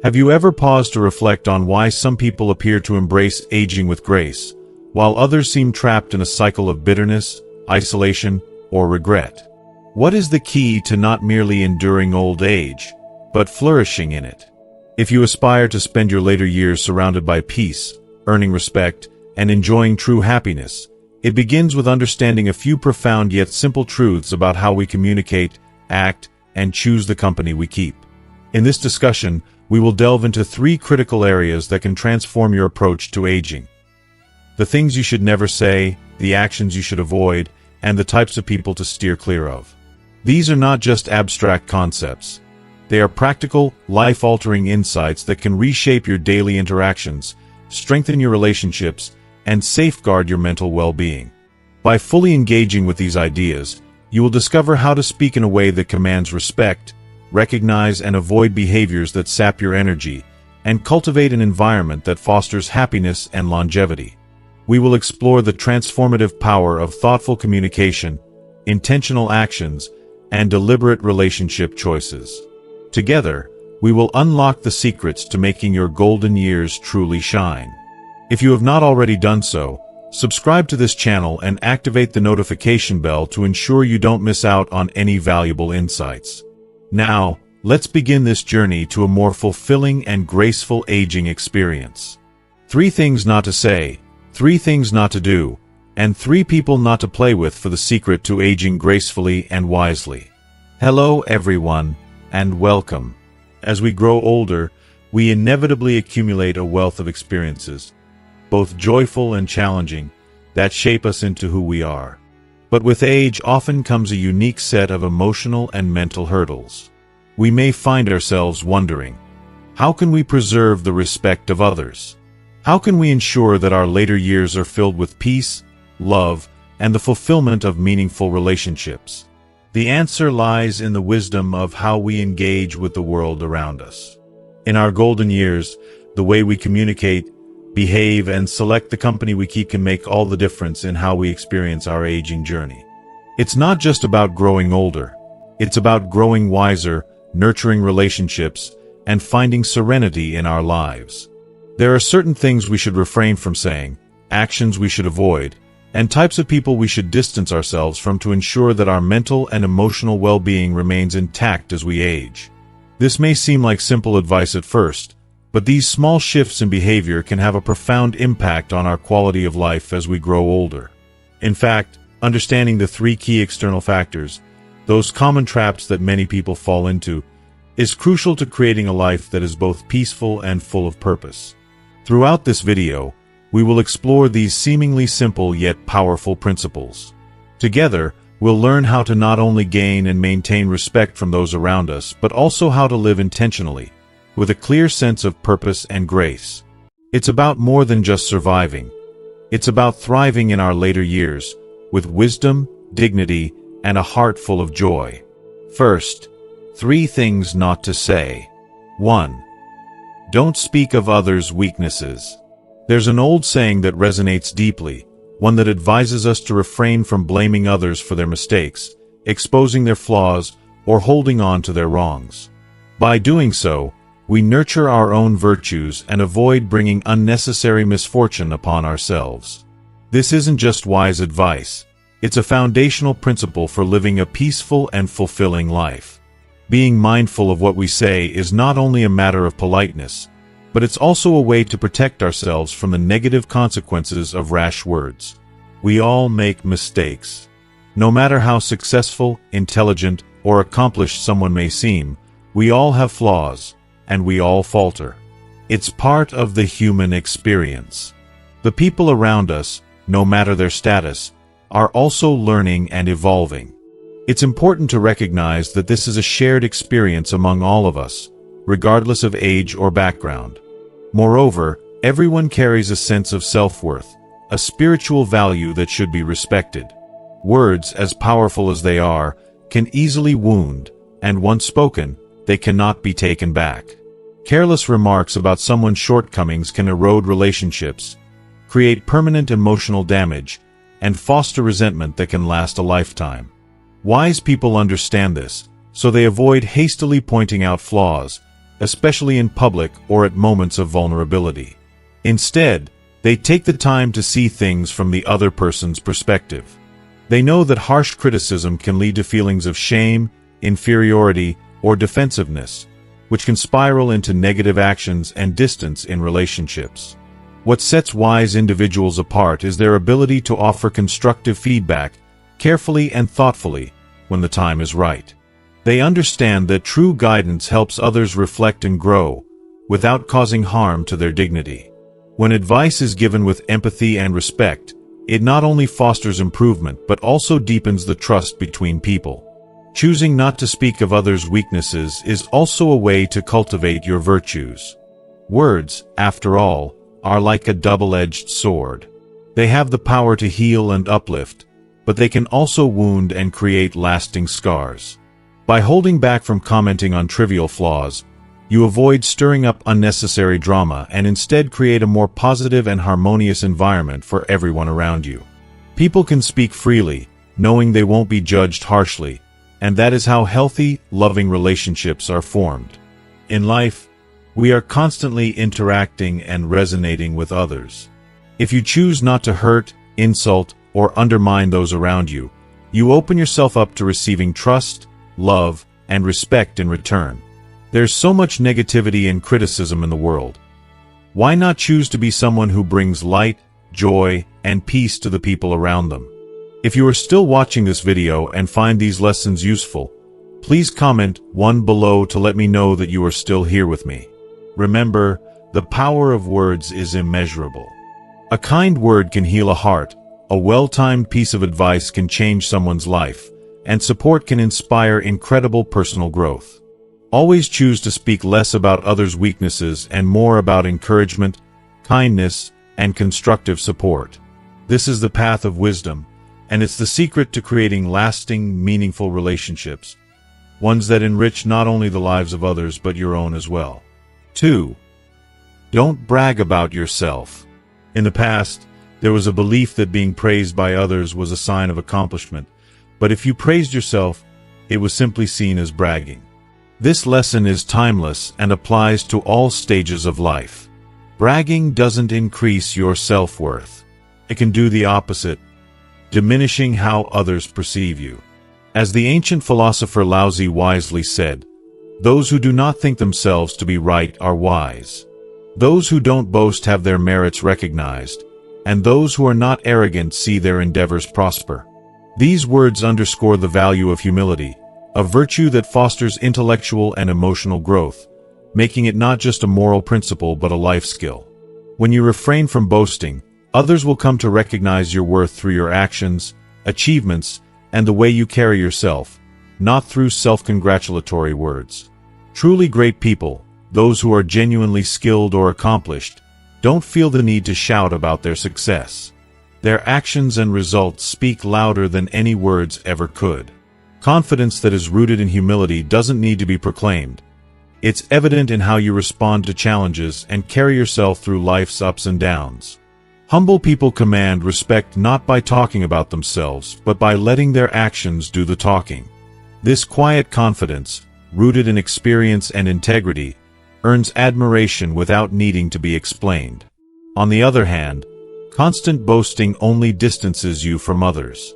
Have you ever paused to reflect on why some people appear to embrace aging with grace, while others seem trapped in a cycle of bitterness, isolation, or regret? What is the key to not merely enduring old age, but flourishing in it? If you aspire to spend your later years surrounded by peace, earning respect, and enjoying true happiness, it begins with understanding a few profound yet simple truths about how we communicate, act, and choose the company we keep. In this discussion, we will delve into 3 critical areas that can transform your approach to aging. The things you should never say, the actions you should avoid, and the types of people to steer clear of. These are not just abstract concepts. They are practical, life-altering insights that can reshape your daily interactions, strengthen your relationships, and safeguard your mental well-being. By fully engaging with these ideas, you will discover how to speak in a way that commands respect, recognize and avoid behaviors that sap your energy, and cultivate an environment that fosters happiness and longevity. We will explore the transformative power of thoughtful communication, intentional actions, and deliberate relationship choices. Together, we will unlock the secrets to making your golden years truly shine. If you have not already done so, subscribe to this channel and activate the notification bell to ensure you don't miss out on any valuable insights. Now, let's begin this journey to a more fulfilling and graceful aging experience. 3 things not to say, 3 things not to do, and 3 people not to play with for the secret to aging gracefully and wisely. Hello everyone, and welcome. As we grow older, we inevitably accumulate a wealth of experiences, both joyful and challenging, that shape us into who we are. But with age often comes a unique set of emotional and mental hurdles. We may find ourselves wondering, how can we preserve the respect of others? How can we ensure that our later years are filled with peace, love, and the fulfillment of meaningful relationships? The answer lies in the wisdom of how we engage with the world around us. In our golden years, the way we communicate, behave, and select the company we keep can make all the difference in how we experience our aging journey. It's not just about growing older. It's about growing wiser, nurturing relationships, and finding serenity in our lives. There are certain things we should refrain from saying, actions we should avoid, and types of people we should distance ourselves from to ensure that our mental and emotional well-being remains intact as we age. This may seem like simple advice at first, but these small shifts in behavior can have a profound impact on our quality of life as we grow older. In fact, understanding the 3 key external factors, those common traps that many people fall into, is crucial to creating a life that is both peaceful and full of purpose. Throughout this video, we will explore these seemingly simple yet powerful principles. Together, we'll learn how to not only gain and maintain respect from those around us, but also how to live intentionally, with a clear sense of purpose and grace. It's about more than just surviving. It's about thriving in our later years, with wisdom, dignity, and a heart full of joy. First, 3 things not to say. 1. Don't speak of others' weaknesses. There's an old saying that resonates deeply, one that advises us to refrain from blaming others for their mistakes, exposing their flaws, or holding on to their wrongs. By doing so, we nurture our own virtues and avoid bringing unnecessary misfortune upon ourselves. This isn't just wise advice. It's a foundational principle for living a peaceful and fulfilling life. Being mindful of what we say is not only a matter of politeness, but it's also a way to protect ourselves from the negative consequences of rash words. We all make mistakes. No matter how successful, intelligent, or accomplished someone may seem, we all have flaws, and we all falter. It's part of the human experience. The people around us, no matter their status, are also learning and evolving. It's important to recognize that this is a shared experience among all of us, regardless of age or background. Moreover, everyone carries a sense of self-worth, a spiritual value that should be respected. Words, as powerful as they are, can easily wound, and once spoken, they cannot be taken back. Careless remarks about someone's shortcomings can erode relationships, create permanent emotional damage, and foster resentment that can last a lifetime. Wise people understand this, so they avoid hastily pointing out flaws, especially in public or at moments of vulnerability. Instead, they take the time to see things from the other person's perspective. They know that harsh criticism can lead to feelings of shame, inferiority, or defensiveness, which can spiral into negative actions and distance in relationships. What sets wise individuals apart is their ability to offer constructive feedback, carefully and thoughtfully, when the time is right. They understand that true guidance helps others reflect and grow, without causing harm to their dignity. When advice is given with empathy and respect, it not only fosters improvement but also deepens the trust between people. Choosing not to speak of others' weaknesses is also a way to cultivate your virtues. Words, after all, are like a double-edged sword. They have the power to heal and uplift, but they can also wound and create lasting scars. By holding back from commenting on trivial flaws, you avoid stirring up unnecessary drama and instead create a more positive and harmonious environment for everyone around you. People can speak freely, knowing they won't be judged harshly, and that is how healthy, loving relationships are formed. In life, we are constantly interacting and resonating with others. If you choose not to hurt, insult, or undermine those around you, you open yourself up to receiving trust, love, and respect in return. There's so much negativity and criticism in the world. Why not choose to be someone who brings light, joy, and peace to the people around them? If you are still watching this video and find these lessons useful, please comment 1 below to let me know that you are still here with me. Remember, the power of words is immeasurable. A kind word can heal a heart, a well-timed piece of advice can change someone's life, and support can inspire incredible personal growth. Always choose to speak less about others' weaknesses and more about encouragement, kindness, and constructive support. This is the path of wisdom, and it's the secret to creating lasting, meaningful relationships, ones that enrich not only the lives of others but your own as well. 2. Don't brag about yourself. In the past, there was a belief that being praised by others was a sign of accomplishment, but if you praised yourself, it was simply seen as bragging. This lesson is timeless and applies to all stages of life. Bragging doesn't increase your self-worth. It can do the opposite, diminishing how others perceive you. As the ancient philosopher Lao Tzu wisely said, "Those who do not think themselves to be right are wise. Those who don't boast have their merits recognized, and those who are not arrogant see their endeavors prosper." These words underscore the value of humility, a virtue that fosters intellectual and emotional growth, making it not just a moral principle but a life skill. When you refrain from boasting, others will come to recognize your worth through your actions, achievements, and the way you carry yourself, not through self-congratulatory words. Truly great people, those who are genuinely skilled or accomplished, don't feel the need to shout about their success. Their actions and results speak louder than any words ever could. Confidence that is rooted in humility doesn't need to be proclaimed. It's evident in how you respond to challenges and carry yourself through life's ups and downs. Humble people command respect not by talking about themselves, but by letting their actions do the talking. This quiet confidence, rooted in experience and integrity, earns admiration without needing to be explained. On the other hand, constant boasting only distances you from others.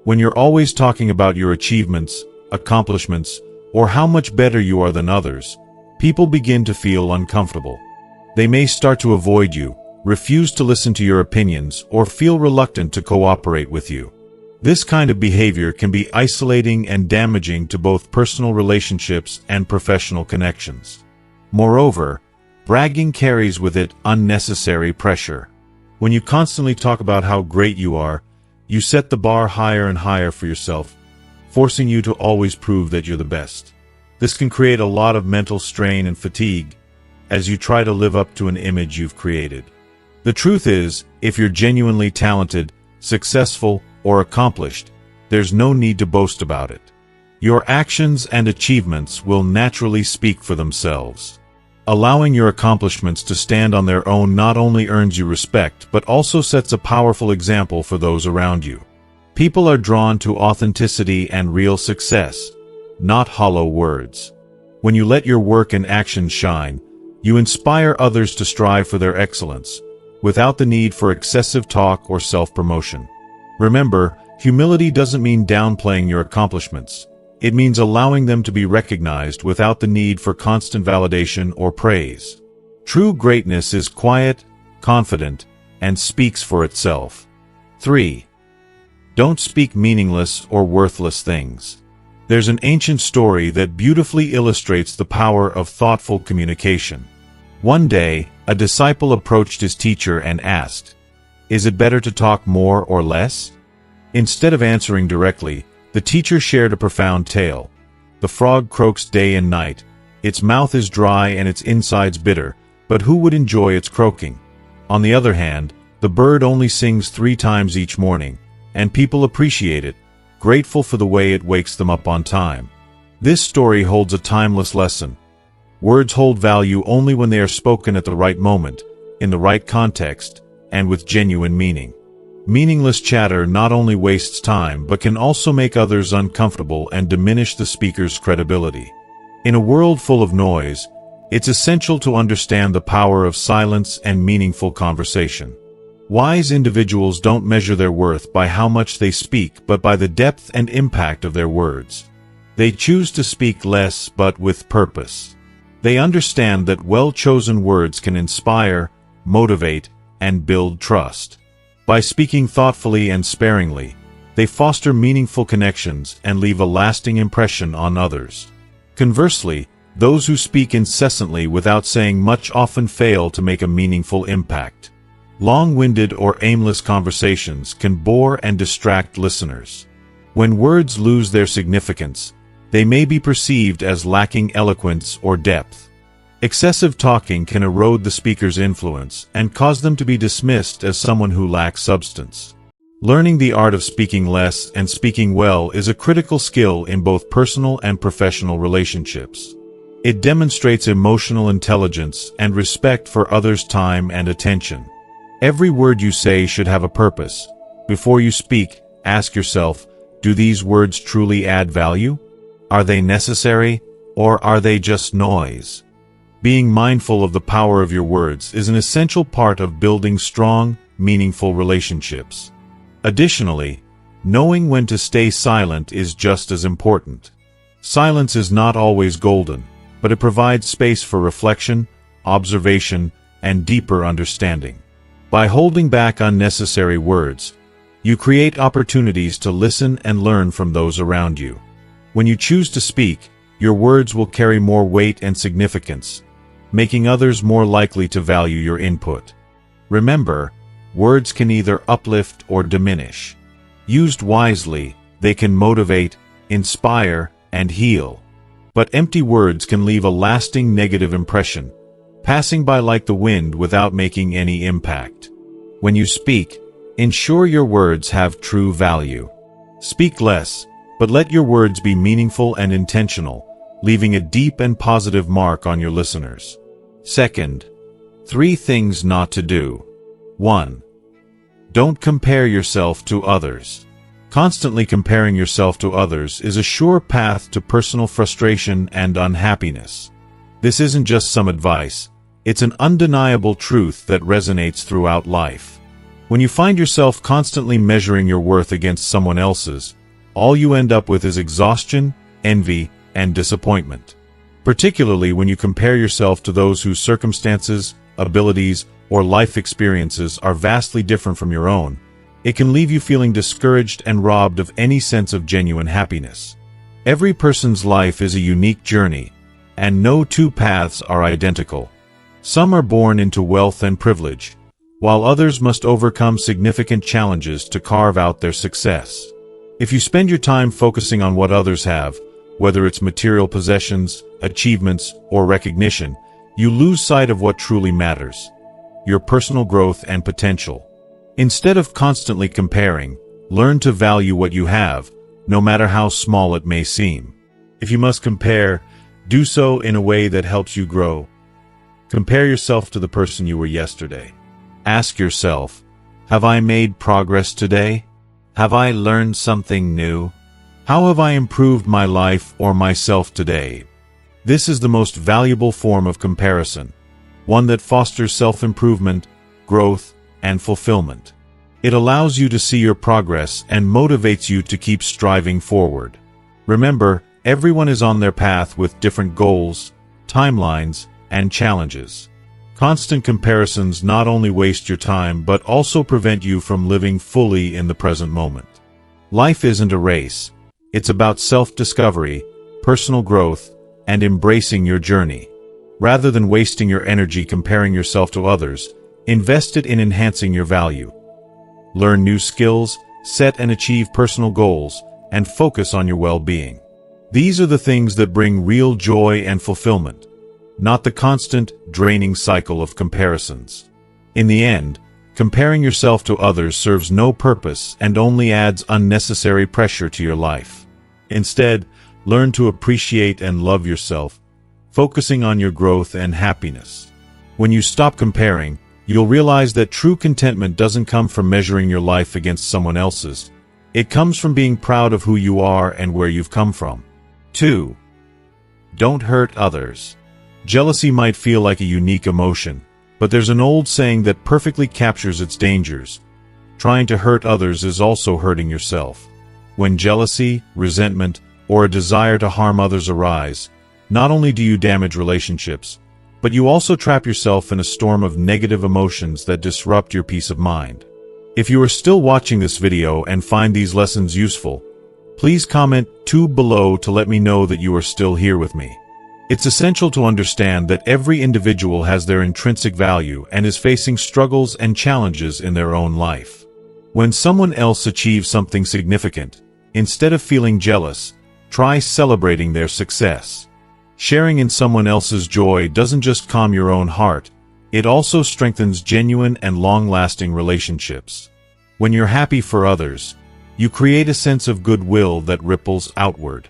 When you're always talking about your achievements, accomplishments, or how much better you are than others, people begin to feel uncomfortable. They may start to avoid you, refuse to listen to your opinions, or feel reluctant to cooperate with you. This kind of behavior can be isolating and damaging to both personal relationships and professional connections. Moreover, bragging carries with it unnecessary pressure. When you constantly talk about how great you are, you set the bar higher and higher for yourself, forcing you to always prove that you're the best. This can create a lot of mental strain and fatigue as you try to live up to an image you've created. The truth is, if you're genuinely talented, successful, or accomplished, there's no need to boast about it. Your actions and achievements will naturally speak for themselves. Allowing your accomplishments to stand on their own not only earns you respect but also sets a powerful example for those around you. People are drawn to authenticity and real success, not hollow words. When you let your work and actions shine, you inspire others to strive for their excellence, without the need for excessive talk or self-promotion. Remember, humility doesn't mean downplaying your accomplishments. It means allowing them to be recognized without the need for constant validation or praise. True greatness is quiet, confident, and speaks for itself. 3. Don't speak meaningless or worthless things. There's an ancient story that beautifully illustrates the power of thoughtful communication. One day, a disciple approached his teacher and asked, "Is it better to talk more or less?" Instead of answering directly, the teacher shared a profound tale. The frog croaks day and night. Its mouth is dry and its insides bitter, but who would enjoy its croaking? On the other hand, the bird only sings 3 times each morning, and people appreciate it, grateful for the way it wakes them up on time. This story holds a timeless lesson. Words hold value only when they are spoken at the right moment, in the right context, and with genuine meaning. Meaningless chatter not only wastes time but can also make others uncomfortable and diminish the speaker's credibility. In a world full of noise, it's essential to understand the power of silence and meaningful conversation. Wise individuals don't measure their worth by how much they speak but by the depth and impact of their words. They choose to speak less but with purpose. They understand that well-chosen words can inspire, motivate, and build trust. By speaking thoughtfully and sparingly, they foster meaningful connections and leave a lasting impression on others. Conversely, those who speak incessantly without saying much often fail to make a meaningful impact. Long-winded or aimless conversations can bore and distract listeners. When words lose their significance, they may be perceived as lacking eloquence or depth. Excessive talking can erode the speaker's influence and cause them to be dismissed as someone who lacks substance. Learning the art of speaking less and speaking well is a critical skill in both personal and professional relationships. It demonstrates emotional intelligence and respect for others' time and attention. Every word you say should have a purpose. Before you speak, ask yourself, do these words truly add value? Are they necessary, or are they just noise? Being mindful of the power of your words is an essential part of building strong, meaningful relationships. Additionally, knowing when to stay silent is just as important. Silence is not always golden, but it provides space for reflection, observation, and deeper understanding. By holding back unnecessary words, you create opportunities to listen and learn from those around you. When you choose to speak, your words will carry more weight and significance, making others more likely to value your input. Remember, words can either uplift or diminish. Used wisely, they can motivate, inspire, and heal. But empty words can leave a lasting negative impression, passing by like the wind without making any impact. When you speak, ensure your words have true value. Speak less, but let your words be meaningful and intentional, leaving a deep and positive mark on your listeners. Second, 3 things not to do. 1. Don't compare yourself to others. Constantly comparing yourself to others is a sure path to personal frustration and unhappiness. This isn't just some advice, it's an undeniable truth that resonates throughout life. When you find yourself constantly measuring your worth against someone else's, all you end up with is exhaustion, envy, and disappointment. Particularly when you compare yourself to those whose circumstances, abilities, or life experiences are vastly different from your own, it can leave you feeling discouraged and robbed of any sense of genuine happiness. Every person's life is a unique journey, and no 2 paths are identical. Some are born into wealth and privilege, while others must overcome significant challenges to carve out their success. If you spend your time focusing on what others have, whether it's material possessions, achievements, or recognition, you lose sight of what truly matters: your personal growth and potential. Instead of constantly comparing, learn to value what you have, no matter how small it may seem. If you must compare, do so in a way that helps you grow. Compare yourself to the person you were yesterday. Ask yourself, have I made progress today? Have I learned something new? How have I improved my life or myself today? This is the most valuable form of comparison, one that fosters self-improvement, growth, and fulfillment. It allows you to see your progress and motivates you to keep striving forward. Remember, everyone is on their path with different goals, timelines, and challenges. Constant comparisons not only waste your time but also prevent you from living fully in the present moment. Life isn't a race. It's about self-discovery, personal growth, and embracing your journey. Rather than wasting your energy comparing yourself to others, invest it in enhancing your value. Learn new skills, set and achieve personal goals, and focus on your well-being. These are the things that bring real joy and fulfillment, not the constant, draining cycle of comparisons. In the end, comparing yourself to others serves no purpose and only adds unnecessary pressure to your life. Instead, learn to appreciate and love yourself, focusing on your growth and happiness. When you stop comparing, you'll realize that true contentment doesn't come from measuring your life against someone else's. It comes from being proud of who you are and where you've come from. 2. Don't hurt others. Jealousy might feel like a unique emotion, but there's an old saying that perfectly captures its dangers. Trying to hurt others is also hurting yourself. When jealousy, resentment, or a desire to harm others arise, not only do you damage relationships, but you also trap yourself in a storm of negative emotions that disrupt your peace of mind. If you are still watching this video and find these lessons useful, please comment 2 below to let me know that you are still here with me. It's essential to understand that every individual has their intrinsic value and is facing struggles and challenges in their own life. When someone else achieves something significant, instead of feeling jealous, try celebrating their success. Sharing in someone else's joy doesn't just calm your own heart, it also strengthens genuine and long-lasting relationships. When you're happy for others, you create a sense of goodwill that ripples outward.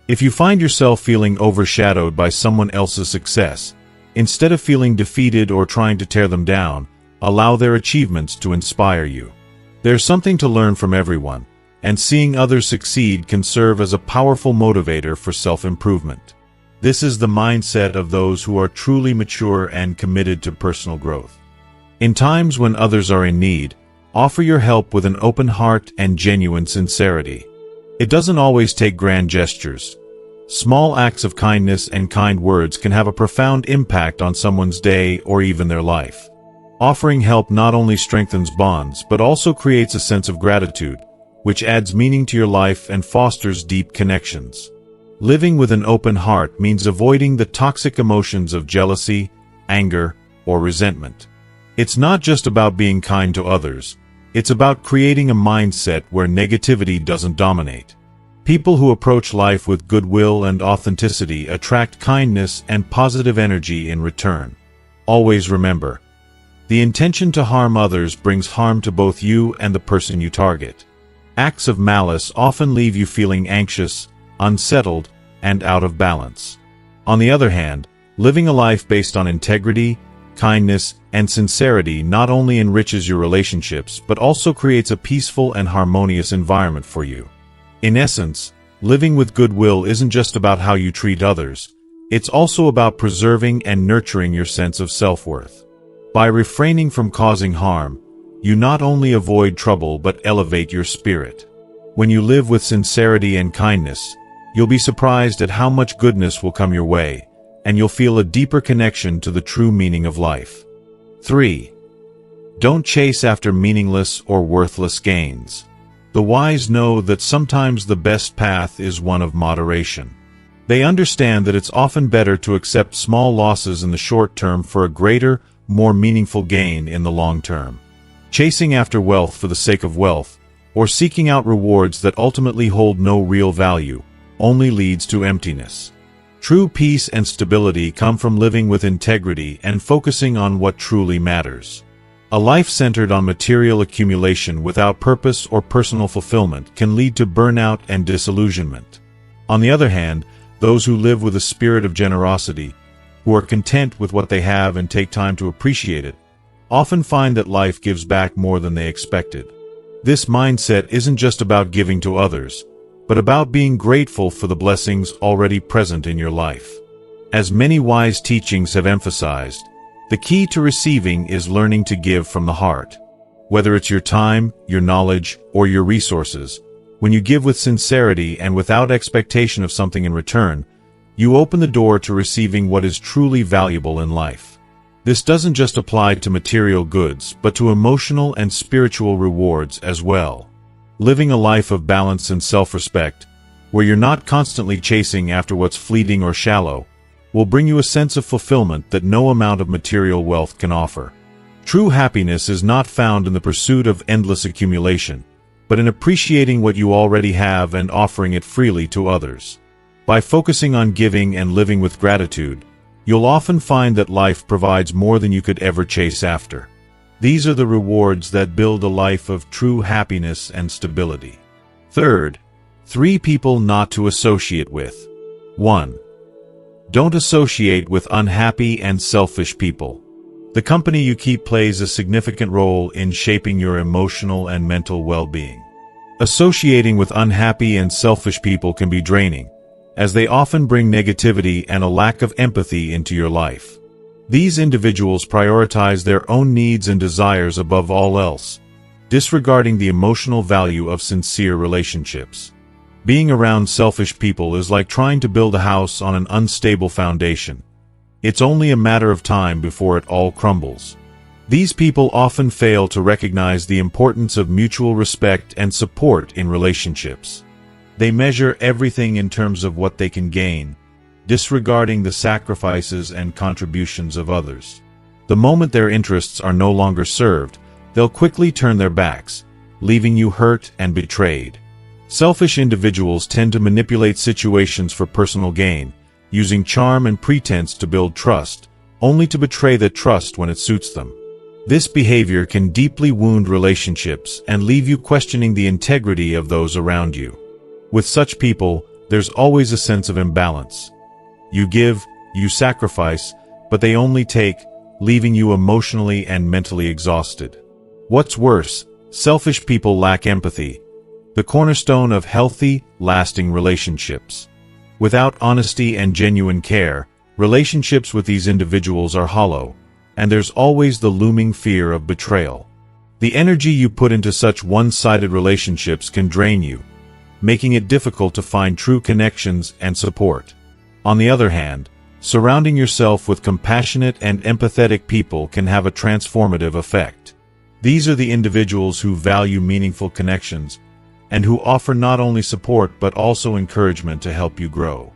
If you find yourself feeling overshadowed by someone else's success, instead of feeling defeated or trying to tear them down, allow their achievements to inspire you. There's something to learn from everyone, and seeing others succeed can serve as a powerful motivator for self-improvement. This is the mindset of those who are truly mature and committed to personal growth. In times when others are in need, offer your help with an open heart and genuine sincerity. It doesn't always take grand gestures. Small acts of kindness and kind words can have a profound impact on someone's day or even their life. Offering help not only strengthens bonds but also creates a sense of gratitude, which adds meaning to your life and fosters deep connections. Living with an open heart means avoiding the toxic emotions of jealousy, anger, or resentment. It's not just about being kind to others. It's about creating a mindset where negativity doesn't dominate. People who approach life with goodwill and authenticity attract kindness and positive energy in return. Always remember, the intention to harm others brings harm to both you and the person you target. Acts of malice often leave you feeling anxious, unsettled, and out of balance. On the other hand, living a life based on integrity, kindness, and sincerity not only enriches your relationships but also creates a peaceful and harmonious environment for you. In essence, living with goodwill isn't just about how you treat others, it's also about preserving and nurturing your sense of self-worth. By refraining from causing harm, you not only avoid trouble but elevate your spirit. When you live with sincerity and kindness, you'll be surprised at how much goodness will come your way, and you'll feel a deeper connection to the true meaning of life. 3. Don't chase after meaningless or worthless gains. The wise know that sometimes the best path is one of moderation. They understand that it's often better to accept small losses in the short term for a greater, more meaningful gain in the long term. Chasing after wealth for the sake of wealth, or seeking out rewards that ultimately hold no real value, only leads to emptiness. True peace and stability come from living with integrity and focusing on what truly matters. A life centered on material accumulation without purpose or personal fulfillment can lead to burnout and disillusionment. On the other hand, those who live with a spirit of generosity, who are content with what they have and take time to appreciate it, often find that life gives back more than they expected. This mindset isn't just about giving to others, but about being grateful for the blessings already present in your life. As many wise teachings have emphasized, the key to receiving is learning to give from the heart. Whether it's your time, your knowledge, or your resources, when you give with sincerity and without expectation of something in return, you open the door to receiving what is truly valuable in life. This doesn't just apply to material goods, but to emotional and spiritual rewards as well. Living a life of balance and self-respect, where you're not constantly chasing after what's fleeting or shallow, will bring you a sense of fulfillment that no amount of material wealth can offer. True happiness is not found in the pursuit of endless accumulation, but in appreciating what you already have and offering it freely to others. By focusing on giving and living with gratitude, you'll often find that life provides more than you could ever chase after. These are the rewards that build a life of true happiness and stability. Third, 3 people not to associate with. 1. Don't associate with unhappy and selfish people. The company you keep plays a significant role in shaping your emotional and mental well-being. Associating with unhappy and selfish people can be draining, as they often bring negativity and a lack of empathy into your life. These individuals prioritize their own needs and desires above all else, disregarding the emotional value of sincere relationships. Being around selfish people is like trying to build a house on an unstable foundation. It's only a matter of time before it all crumbles. These people often fail to recognize the importance of mutual respect and support in relationships. They measure everything in terms of what they can gain, disregarding the sacrifices and contributions of others. The moment their interests are no longer served, they'll quickly turn their backs, leaving you hurt and betrayed. Selfish individuals tend to manipulate situations for personal gain, using charm and pretense to build trust, only to betray that trust when it suits them. This behavior can deeply wound relationships and leave you questioning the integrity of those around you. With such people, there's always a sense of imbalance. You give, you sacrifice, but they only take, leaving you emotionally and mentally exhausted. What's worse, selfish people lack empathy, the cornerstone of healthy, lasting relationships. Without honesty and genuine care, relationships with these individuals are hollow, and there's always the looming fear of betrayal. The energy you put into such one-sided relationships can drain you, making it difficult to find true connections and support. On the other hand, surrounding yourself with compassionate and empathetic people can have a transformative effect. These are the individuals who value meaningful connections, and who offer not only support but also encouragement to help you grow.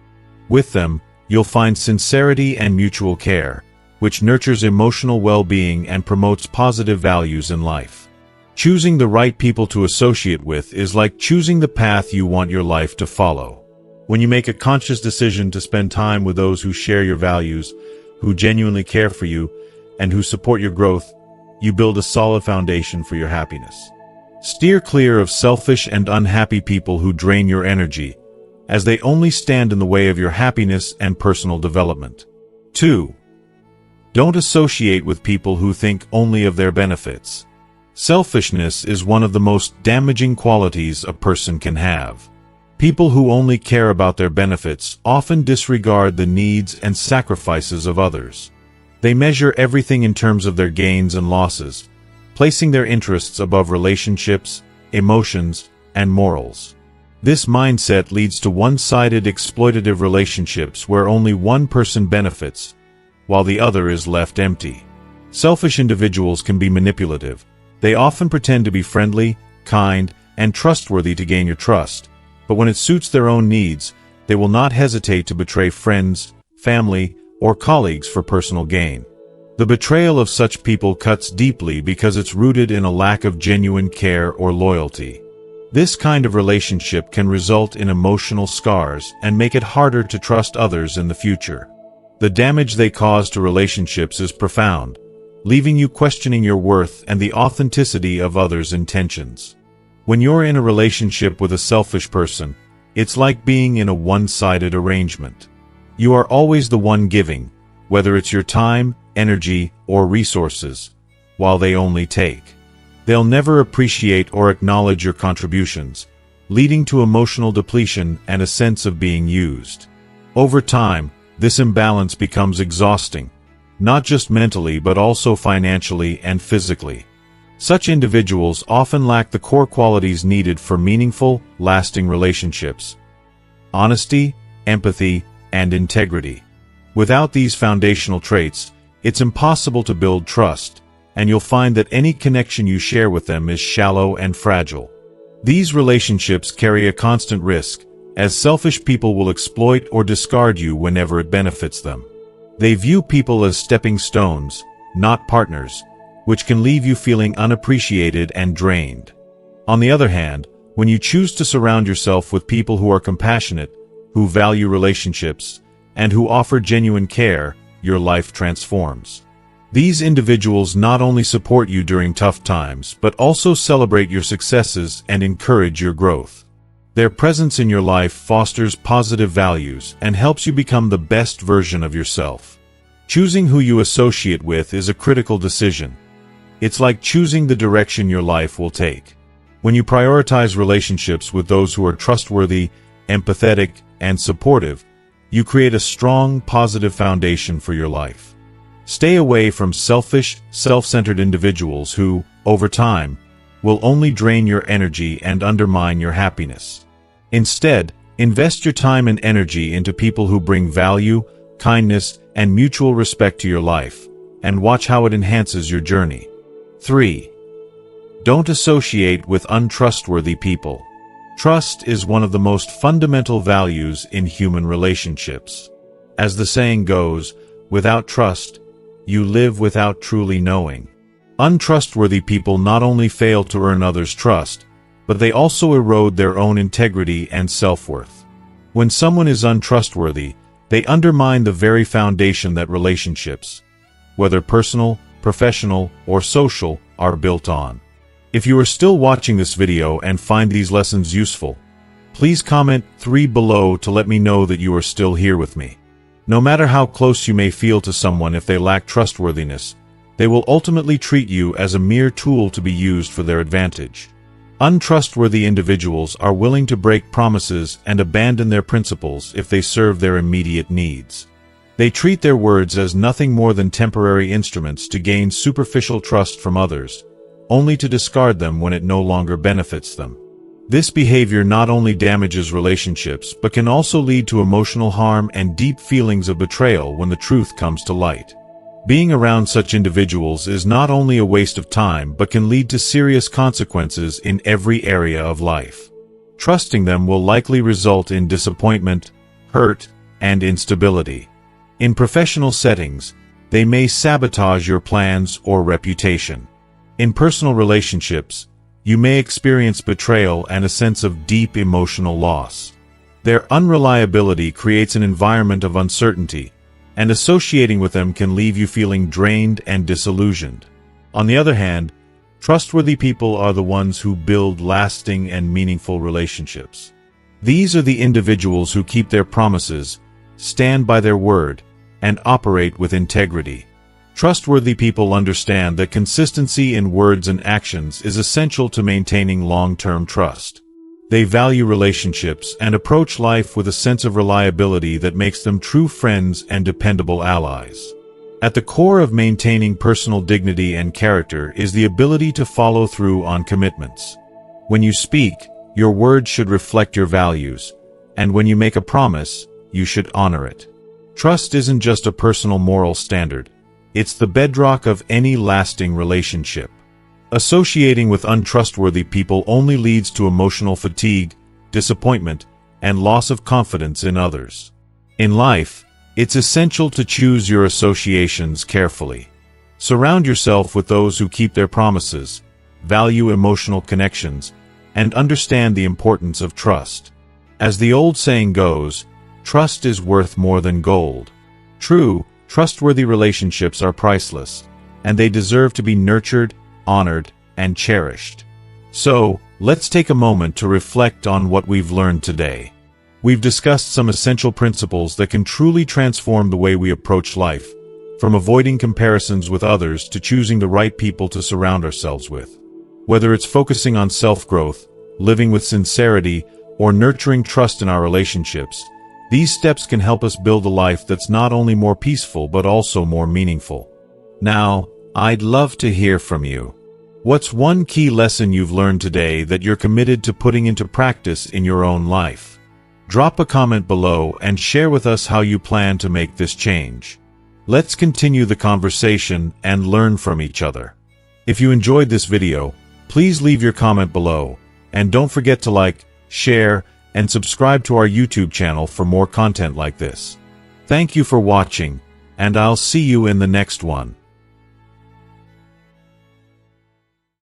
With them, you'll find sincerity and mutual care, which nurtures emotional well-being and promotes positive values in life. Choosing the right people to associate with is like choosing the path you want your life to follow. When you make a conscious decision to spend time with those who share your values, who genuinely care for you, and who support your growth, you build a solid foundation for your happiness. Steer clear of selfish and unhappy people who drain your energy, as they only stand in the way of your happiness and personal development. 2. Don't associate with people who think only of their benefits. Selfishness is one of the most damaging qualities a person can have. People who only care about their benefits often disregard the needs and sacrifices of others. They measure everything in terms of their gains and losses, placing their interests above relationships, emotions, and morals. This mindset leads to one-sided exploitative relationships where only one person benefits, while the other is left empty. Selfish individuals can be manipulative. They often pretend to be friendly, kind, and trustworthy to gain your trust, but when it suits their own needs, they will not hesitate to betray friends, family, or colleagues for personal gain. The betrayal of such people cuts deeply because it's rooted in a lack of genuine care or loyalty. This kind of relationship can result in emotional scars and make it harder to trust others in the future. The damage they cause to relationships is profound, leaving you questioning your worth and the authenticity of others' intentions. When you're in a relationship with a selfish person, it's like being in a one-sided arrangement. You are always the one giving, whether it's your time, energy, or resources, while they only take. They'll never appreciate or acknowledge your contributions, leading to emotional depletion and a sense of being used. Over time, this imbalance becomes exhausting, not just mentally but also financially and physically. Such individuals often lack the core qualities needed for meaningful, lasting relationships: honesty, empathy, and integrity. Without these foundational traits, it's impossible to build trust, and you'll find that any connection you share with them is shallow and fragile. These relationships carry a constant risk, as selfish people will exploit or discard you whenever it benefits them. They view people as stepping stones, not partners, which can leave you feeling unappreciated and drained. On the other hand, when you choose to surround yourself with people who are compassionate, who value relationships, and who offer genuine care, your life transforms. These individuals not only support you during tough times, but also celebrate your successes and encourage your growth. Their presence in your life fosters positive values and helps you become the best version of yourself. Choosing who you associate with is a critical decision. It's like choosing the direction your life will take. When you prioritize relationships with those who are trustworthy, empathetic, and supportive, you create a strong, positive foundation for your life. Stay away from selfish, self-centered individuals who, over time, will only drain your energy and undermine your happiness. Instead, invest your time and energy into people who bring value, kindness, and mutual respect to your life, and watch how it enhances your journey. 3. Don't associate with untrustworthy people. Trust is one of the most fundamental values in human relationships. As the saying goes, without trust, you live without truly knowing. Untrustworthy people not only fail to earn others' trust, but they also erode their own integrity and self-worth. When someone is untrustworthy, they undermine the very foundation that relationships, whether personal, professional, or social, are built on. If you are still watching this video and find these lessons useful, please comment 3 below to let me know that you are still here with me. No matter how close you may feel to someone, if they lack trustworthiness, they will ultimately treat you as a mere tool to be used for their advantage. Untrustworthy individuals are willing to break promises and abandon their principles if they serve their immediate needs. They treat their words as nothing more than temporary instruments to gain superficial trust from others, only to discard them when it no longer benefits them. This behavior not only damages relationships but can also lead to emotional harm and deep feelings of betrayal when the truth comes to light. Being around such individuals is not only a waste of time but can lead to serious consequences in every area of life. Trusting them will likely result in disappointment, hurt, and instability. In professional settings, they may sabotage your plans or reputation. In personal relationships, you may experience betrayal and a sense of deep emotional loss. Their unreliability creates an environment of uncertainty, and associating with them can leave you feeling drained and disillusioned. On the other hand, trustworthy people are the ones who build lasting and meaningful relationships. These are the individuals who keep their promises, stand by their word, and operate with integrity. Trustworthy people understand that consistency in words and actions is essential to maintaining long-term trust. They value relationships and approach life with a sense of reliability that makes them true friends and dependable allies. At the core of maintaining personal dignity and character is the ability to follow through on commitments. When you speak, your words should reflect your values, and when you make a promise, you should honor it. Trust isn't just a personal moral standard. It's the bedrock of any lasting relationship. Associating with untrustworthy people only leads to emotional fatigue, disappointment, and loss of confidence in others. In life, it's essential to choose your associations carefully. Surround yourself with those who keep their promises, value emotional connections, and understand the importance of trust. As the old saying goes, trust is worth more than gold. True, trustworthy relationships are priceless, and they deserve to be nurtured, honored, and cherished. So, let's take a moment to reflect on what we've learned today. We've discussed some essential principles that can truly transform the way we approach life, from avoiding comparisons with others to choosing the right people to surround ourselves with. Whether it's focusing on self-growth, living with sincerity, or nurturing trust in our relationships, These steps can help us build a life that's not only more peaceful but also more meaningful. Now, I'd love to hear from you. What's one key lesson you've learned today that you're committed to putting into practice in your own life? Drop a comment below and share with us how you plan to make this change. Let's continue the conversation and learn from each other. If you enjoyed this video, please leave your comment below, and don't forget to like, share, and subscribe to our YouTube channel for more content like this. Thank you for watching, and I'll see you in the next one.